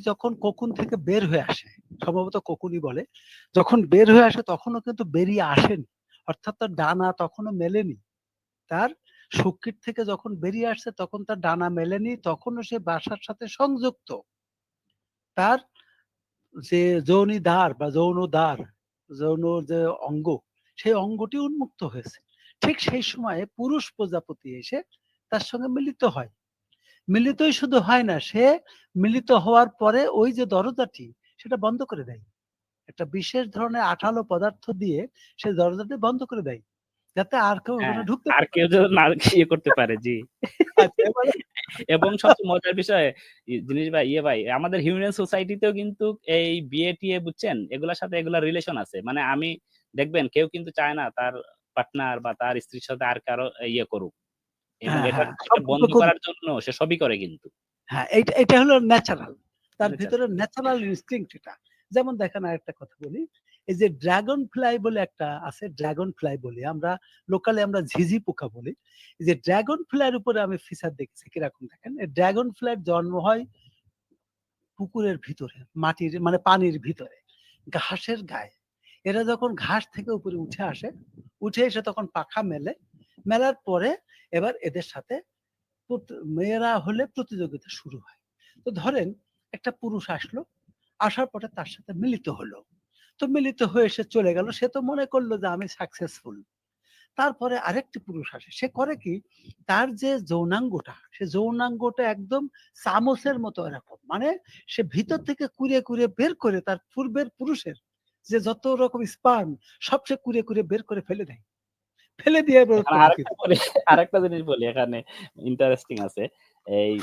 যখন কোকুন থেকে বের হয়ে আসে, সম্ভবত কোকুনই বলে, যখন বের হয়ে আসে তখনও কিন্তু বেরিয়ে আসেনি, অর্থাৎ তার ডানা তখনও মেলেনি। তার শুক্রির থেকে যখন বেরিয়ে আসছে তখন তার ডানা মেলেনি, তখনও সে বাসার সাথে সংযুক্ত। তার যে যৌনি দ্বার বা যৌন দ্বার, যৌন যে অঙ্গ, সেই অঙ্গটি উন্মুক্ত হয়েছে। ঠিক সেই সময়ে পুরুষ প্রজাপতি এসে তার সঙ্গে মিলিত হয়। মিলিতই শুধু হয় না, সে মিলিত হওয়ার পরে ওই যে দরজাটি সেটা বন্ধ করে দেয়। একটা বিশেষ ধরনের আঠালো পদার্থ দিয়ে সে দরজাটি বন্ধ করে দেয়, যাতে আর কেউ ওখানে হ্যাঁ, ঢুকতে আর না কেউ পারে। যেন না ইয়ে করতে পারে। জি। আচ্ছা, এবারে এবং সবচেয়ে মজার বিষয় জিনিস ভাই, ভাই আমাদের হিউম্যান সোসাইটিতেও কিন্তু এই বিয়ে-টিয়ে বুঝছেন? এগুলার সাথে এগুলার রিলেশন আছে। মানে আমি দেখবেন কেউ কিন্তু চায় না তার পার্টনার বা তার স্ত্রীর সাথে আর কারো ইয়ে করুক। এবং হ্যাঁ, হ্যাঁ, এটা সম্পর্ক বন্ধ করুক। করার জন্য সে সবই করে কিন্তু। হ্যাঁ, এইটা এটা হলো ন্যাচারাল। তার বুঝেছেন? ভিতরে ন্যাচারাল ইনস্টিংক্ট এটা। যেমন দেখেন আরেকটা কথা বলি। এই যে ড্রাগন ফ্লাই বলে একটা আছে, ড্রাগন ফ্লাই বলি। আমরা লোকালি আমরা ঝিঁঝি পোকা বলি। এই যে ড্রাগন ফ্লাইয়ের উপরে আমি ফিচার দেখেছি কিরকম দেখেন। এই ড্রাগন ফ্লাইয়ের জন্ম হয় পুকুরের ভিতরে, মাটির মানে পানির ভিতরে, ঘাসের গায়ে। এরা যখন ঘাস থেকে উপরে উঠে আসে, উঠে এসে তখন পাখা মেলে। মেলার পরে এবার এদের সাথে মেয়েরা হলে প্রতিযোগিতা শুরু হয়। তো ধরেন একটা পুরুষ আসলো, আসার পরে তার সাথে মিলিত হলো। তো মিলিত হয়ে সে চলে গেল। সে তো মনে করলো যে আমি সাকসেসফুল। তারপরে আরেকটি পুরুষ আসে। সে করে কি? তার যে যৌনাঙ্গটা, সে যৌনাঙ্গটা একদম চামচের মতো এরকম। মানে সে ভিতর থেকে কুরিয়ে, কুরিয়ে বের করে তার পূর্বের পুরুষের যে যত রকম স্পার্ম সব সে কুরিয়ে, কুরিয়ে বের করে ফেলে দেয়। ফেলে দিয়ে এবার এখানে প্রতিযোগিতা। আরেকটা জিনিস বলি এখানে ইন্টারেস্টিং আছে। এই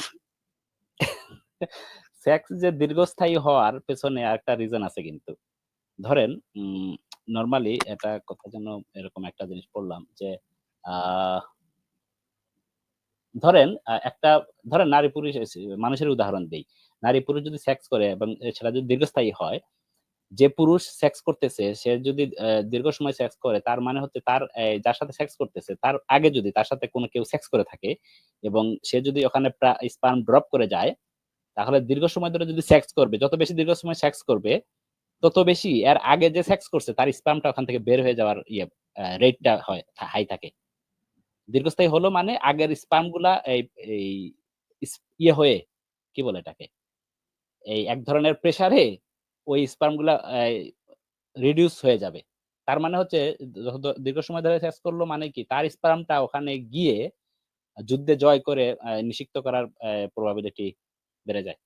সেক্স যে দীর্ঘস্থায়ী হওয়ার পেছনে আরেকটা রিজন আছে কিন্তু। ধরেন নরমালি এটা কথা যেন এরকম একটা জিনিস পড়লাম যে আ ধরেন একটা ধরেন নারী পুরুষ মানুষের উদাহরণ দেই। নারী পুরুষ যদি সেক্স করে এবং সেটা যদি দীর্ঘস্থায়ী হয়, যে পুরুষ সেক্স করতেছে সে যদি দীর্ঘ সময় সেক্স করে তার মানে হচ্ছে তার যার সাথে সেক্স করতেছে তার আগে যদি তার সাথে কোনো কেউ সেক্স করে থাকে এবং সে যদি ওখানে স্পার্ম ড্রপ করে যায়, তাহলে দীর্ঘ সময় ধরে যদি সেক্স করবে, যত বেশি দীর্ঘ সময় সেক্স করবে, তত বেশি এর আগে যে সেক্স করছে তার স্পার্মটা ওখান থেকে বের হয়ে যাওয়ার রেটটা হয় হাই থাকে। দীর্ঘস্থায়ী হলো মানে আগের স্পার্ম গুলা এই এই হয়ে কি বলে এটাকে? এই এক ধরনের প্রেসারে ওই স্পার্ম গুলা রিডিউস হয়ে যাবে। তার মানে হচ্ছে যত দীর্ঘ সময় ধরে সেক্স করলো মানে কি তার স্পার্মটা ওখানে গিয়ে যুদ্ধে জয় করে নিষিক্ত করার প্রবাবিলিটি বেড়ে যায়।